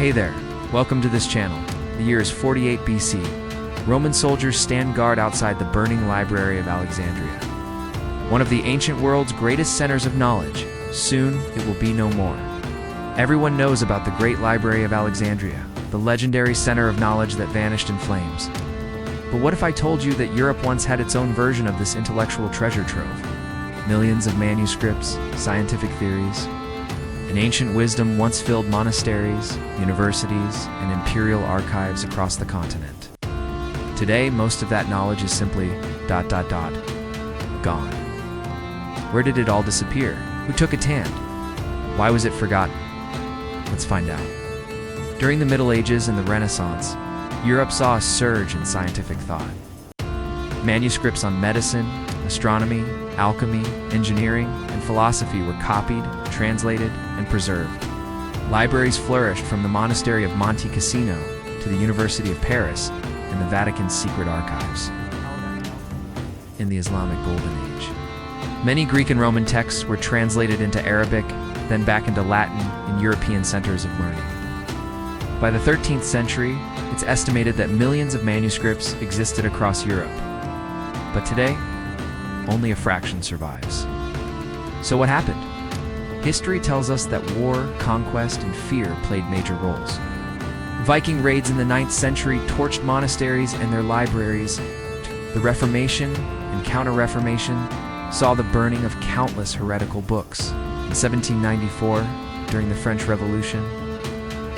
Hey there, welcome to this channel. The year is 48 BC. Roman soldiers stand guard outside the burning Library of Alexandria. One of the ancient world's greatest centers of knowledge. Soon, it will be no more. Everyone knows about the great Library of Alexandria, the legendary center of knowledge that vanished in flames. But what if I told you that Europe once had its own version of this intellectual treasure trove? Millions of manuscripts, scientific theories, and ancient wisdom once filled monasteries, universities, and imperial archives across the continent. Today, most of that knowledge is simply ... gone. Where did it all disappear? Who took its hand? Why was it forgotten? Let's find out. During the Middle Ages and the Renaissance, Europe saw a surge in scientific thought. Manuscripts on medicine, astronomy, alchemy, engineering, and philosophy were copied, translated, and preserved. Libraries flourished from the monastery of Monte Cassino to the University of Paris and the Vatican's secret archives. In the Islamic Golden Age, many Greek and Roman texts were translated into Arabic, then back into Latin in European centers of learning. By the 13th century, it's estimated that millions of manuscripts existed across Europe. But today, only a fraction survives. So what happened? History tells us that war, conquest, and fear played major roles. Viking raids in the 9th century torched monasteries and their libraries. The Reformation and Counter-Reformation saw the burning of countless heretical books. In 1794, during the French Revolution,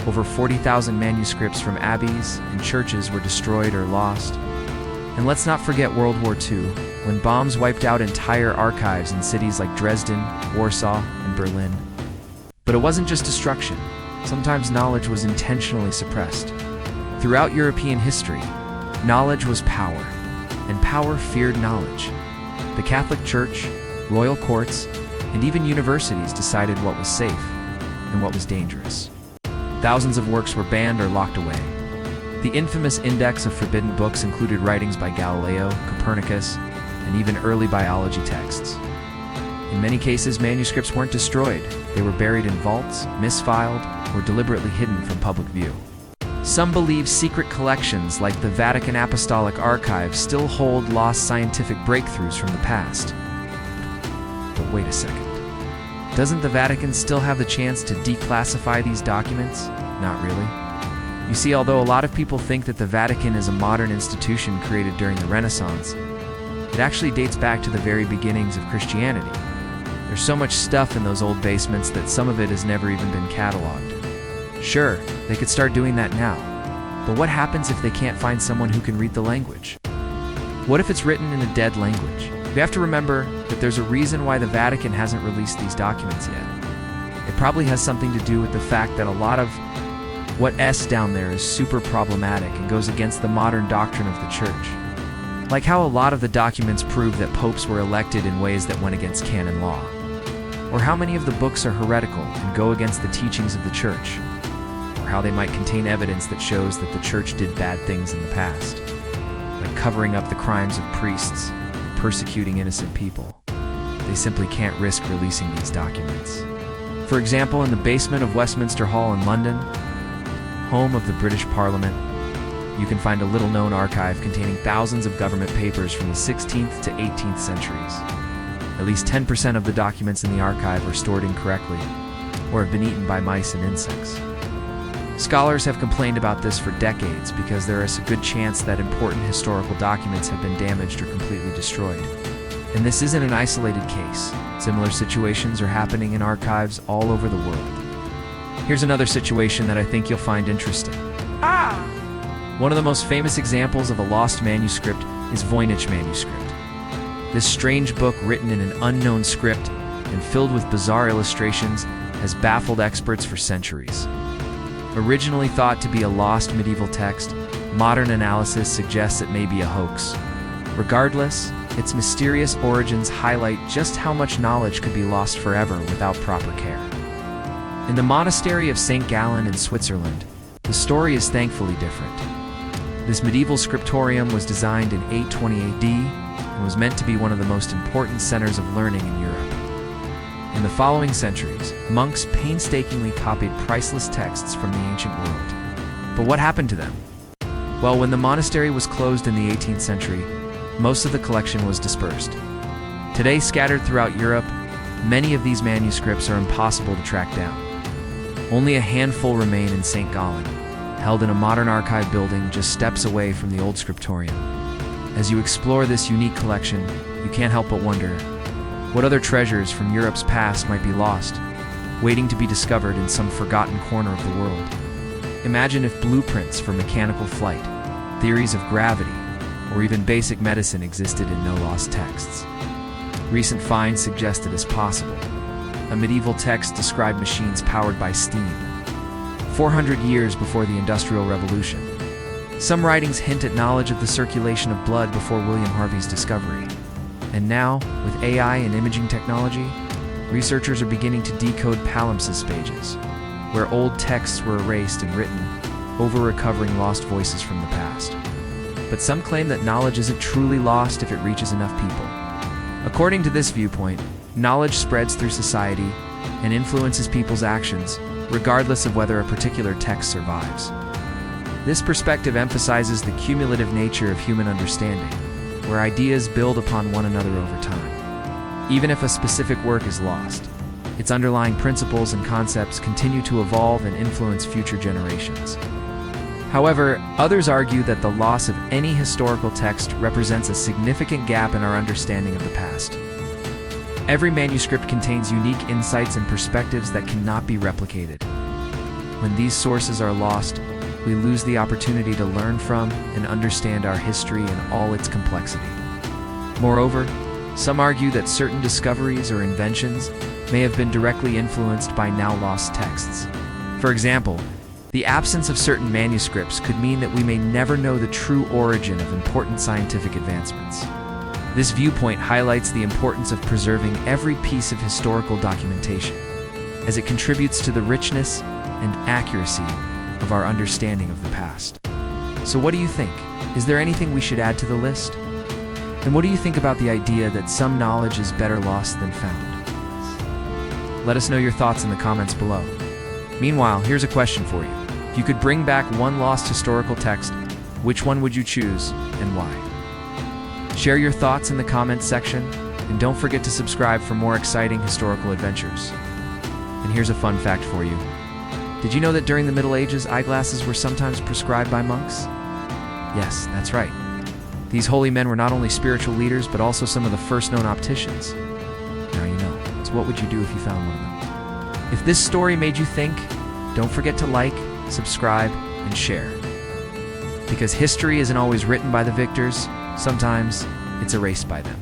over 40,000 manuscripts from abbeys and churches were destroyed or lost. And let's not forget World War II, when bombs wiped out entire archives in cities like Dresden, Warsaw, and Berlin. But it wasn't just destruction. Sometimes knowledge was intentionally suppressed. Throughout European history, knowledge was power, and power feared knowledge. The Catholic Church, royal courts, and even universities decided what was safe and what was dangerous. Thousands of works were banned or locked away. The infamous Index of Forbidden Books included writings by Galileo, Copernicus, and even early biology texts. In many cases, manuscripts weren't destroyed. They were buried in vaults, misfiled, or deliberately hidden from public view. Some believe secret collections like the Vatican Apostolic Archive still hold lost scientific breakthroughs from the past. But wait a second. Doesn't the Vatican still have the chance to declassify these documents? Not really. You see, although a lot of people think that the Vatican is a modern institution created during the Renaissance, it actually dates back to the very beginnings of Christianity. There's so much stuff in those old basements that some of it has never even been cataloged. Sure, they could start doing that now, but what happens if they can't find someone who can read the language? What if it's written in a dead language? We have to remember that there's a reason why the Vatican hasn't released these documents yet. It probably has something to do with the fact that a lot of what's down there is super problematic and goes against the modern doctrine of the Church. Like how a lot of the documents prove that popes were elected in ways that went against canon law. Or how many of the books are heretical and go against the teachings of the Church. Or how they might contain evidence that shows that the Church did bad things in the past. Like covering up the crimes of priests, persecuting innocent people. They simply can't risk releasing these documents. For example, in the basement of Westminster Hall in London, home of the British Parliament, you can find a little-known archive containing thousands of government papers from the 16th to 18th centuries. At least 10% of the documents in the archive are stored incorrectly, or have been eaten by mice and insects. Scholars have complained about this for decades because there is a good chance that important historical documents have been damaged or completely destroyed. And this isn't an isolated case. Similar situations are happening in archives all over the world. Here's another situation that I think you'll find interesting. One of the most famous examples of a lost manuscript is Voynich manuscript. This strange book written in an unknown script and filled with bizarre illustrations has baffled experts for centuries. Originally thought to be a lost medieval text, modern analysis suggests it may be a hoax. Regardless, its mysterious origins highlight just how much knowledge could be lost forever without proper care. In the monastery of St. Gallen in Switzerland, the story is thankfully different. This medieval scriptorium was designed in 820 AD and was meant to be one of the most important centers of learning in Europe. In the following centuries, monks painstakingly copied priceless texts from the ancient world. But what happened to them? Well, when the monastery was closed in the 18th century, most of the collection was dispersed. Today, scattered throughout Europe, many of these manuscripts are impossible to track down. Only a handful remain in St. Gallen, held in a modern archive building just steps away from the old scriptorium. As you explore this unique collection, you can't help but wonder, what other treasures from Europe's past might be lost, waiting to be discovered in some forgotten corner of the world? Imagine if blueprints for mechanical flight, theories of gravity, or even basic medicine existed in no lost texts. Recent finds suggest it is possible. A medieval text described machines powered by steam, 400 years before the Industrial Revolution. Some writings hint at knowledge of the circulation of blood before William Harvey's discovery. And now, with AI and imaging technology, researchers are beginning to decode palimpsest pages, where old texts were erased and written, over recovering lost voices from the past. But some claim that knowledge isn't truly lost if it reaches enough people. According to this viewpoint, knowledge spreads through society and influences people's actions, regardless of whether a particular text survives. This perspective emphasizes the cumulative nature of human understanding, where ideas build upon one another over time. Even if a specific work is lost, its underlying principles and concepts continue to evolve and influence future generations. However, others argue that the loss of any historical text represents a significant gap in our understanding of the past. Every manuscript contains unique insights and perspectives that cannot be replicated. When these sources are lost, we lose the opportunity to learn from and understand our history in all its complexity. Moreover, some argue that certain discoveries or inventions may have been directly influenced by now lost texts. For example, the absence of certain manuscripts could mean that we may never know the true origin of important scientific advancements. This viewpoint highlights the importance of preserving every piece of historical documentation, as it contributes to the richness and accuracy of our understanding of the past. So what do you think? Is there anything we should add to the list? And what do you think about the idea that some knowledge is better lost than found? Let us know your thoughts in the comments below. Meanwhile, here's a question for you. If you could bring back one lost historical text, which one would you choose and why? Share your thoughts in the comments section, and don't forget to subscribe for more exciting historical adventures. And here's a fun fact for you. Did you know that during the Middle Ages, eyeglasses were sometimes prescribed by monks? Yes, that's right. These holy men were not only spiritual leaders, but also some of the first known opticians. Now you know. So what would you do if you found one of them? If this story made you think, don't forget to like, subscribe, and share. Because history isn't always written by the victors, sometimes it's erased by them.